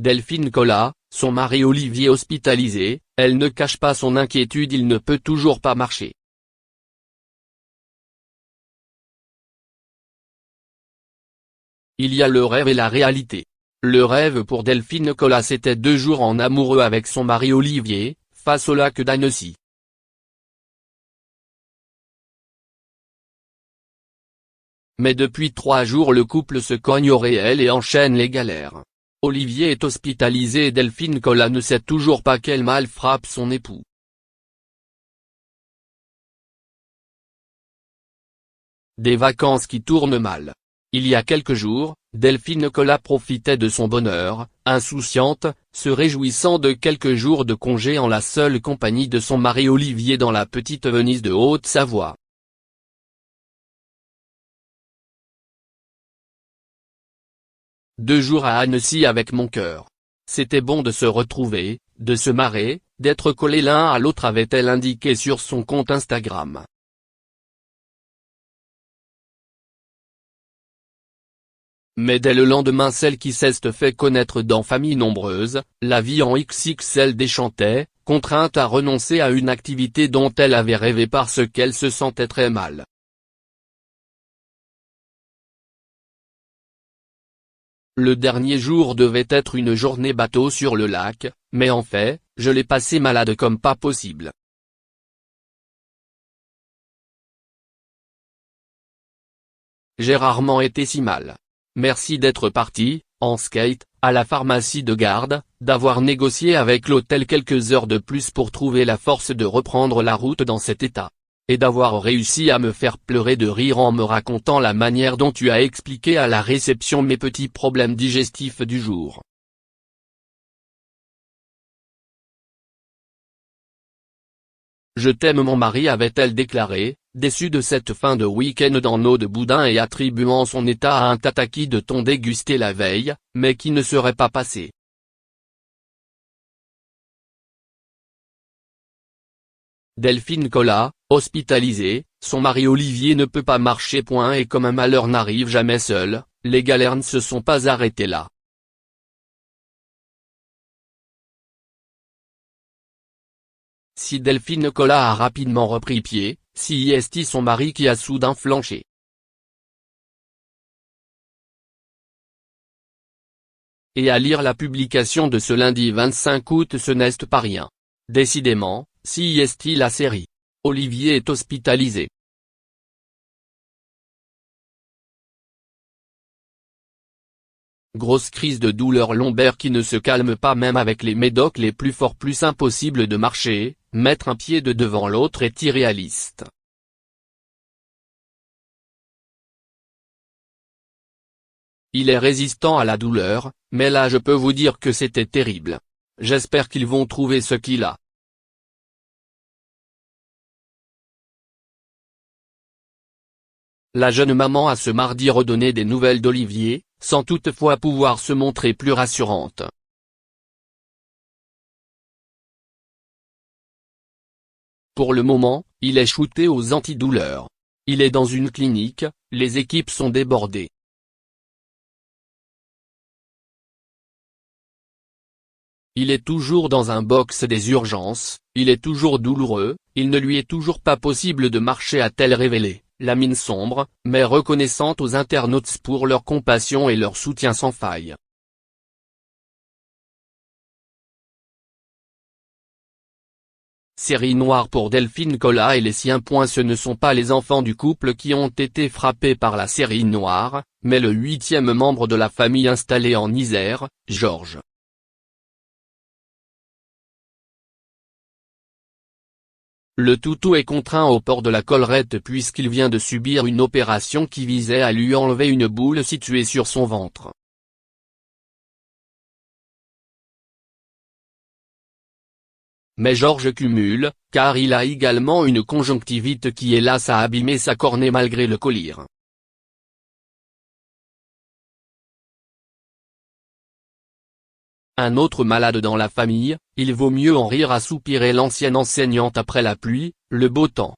Delphine Collat, son mari Olivier hospitalisé, elle ne cache pas son inquiétude, il ne peut toujours pas marcher. Il y a le rêve et la réalité. Le rêve pour Delphine Collat, c'était 2 jours en amoureux avec son mari Olivier, face au lac d'Annecy. Mais depuis 3 jours le couple se cogne au réel et enchaîne les galères. Olivier est hospitalisé et Delphine Collat ne sait toujours pas quel mal frappe son époux. Des vacances qui tournent mal. Il y a quelques jours, Delphine Collat profitait de son bonheur, insouciante, se réjouissant de quelques jours de congé en la seule compagnie de son mari Olivier dans la petite Venise de Haute-Savoie. « 2 jours à Annecy avec mon cœur. C'était bon de se retrouver, de se marrer, d'être collés l'un à l'autre », avait-elle indiqué sur son compte Instagram. Mais dès le lendemain, celle qui s'est fait connaître dans Famille Nombreuse, la vie en XXL déchantait, contrainte à renoncer à une activité dont elle avait rêvé parce qu'elle se sentait très mal. Le dernier jour devait être une journée bateau sur le lac, mais en fait, je l'ai passé malade comme pas possible. J'ai rarement été si mal. Merci d'être parti, en skate, à la pharmacie de garde, d'avoir négocié avec l'hôtel quelques heures de plus pour trouver la force de reprendre la route dans cet état. Et d'avoir réussi à me faire pleurer de rire en me racontant la manière dont tu as expliqué à la réception mes petits problèmes digestifs du jour. Je t'aime mon mari, avait-elle déclaré, déçue de cette fin de week-end dans l'eau de boudin et attribuant son état à un tataki de thon dégusté la veille, mais qui ne serait pas passé. Delphine Collat, hospitalisée, son mari Olivier ne peut pas marcher. Et comme un malheur n'arrive jamais seul, les galères ne se sont pas arrêtées là. Si Delphine Collat a rapidement repris pied, si est son mari qui a soudain flanché. Et à lire la publication de ce lundi 25 août, ce n'est pas rien. Décidément, si est la série. Olivier est hospitalisé. Grosse crise de douleur lombaire qui ne se calme pas même avec les médocs les plus forts. Plus impossible de marcher, mettre un pied de devant l'autre est irréaliste. Il est résistant à la douleur, mais là je peux vous dire que c'était terrible. J'espère qu'ils vont trouver ce qu'il a. La jeune maman a ce mardi redonné des nouvelles d'Olivier, sans toutefois pouvoir se montrer plus rassurante. Pour le moment, il est shooté aux antidouleurs. Il est dans une clinique, les équipes sont débordées. Il est toujours dans un box des urgences, il est toujours douloureux, il ne lui est toujours pas possible de marcher, a-t-elle révélé, la mine sombre, mais reconnaissante aux internautes pour leur compassion et leur soutien sans faille. Série noire pour Delphine Collat et les siens. Ce ne sont pas les enfants du couple qui ont été frappés par la série noire, mais le 8e membre de la famille installé en Isère, Georges. Le toutou est contraint au port de la collerette puisqu'il vient de subir une opération qui visait à lui enlever une boule située sur son ventre. Mais Georges cumule, car il a également une conjonctivite qui hélas a abîmé sa cornée malgré le collier. Un autre malade dans la famille, il vaut mieux en rire, a soupiré l'ancienne enseignante après la pluie, le beau temps.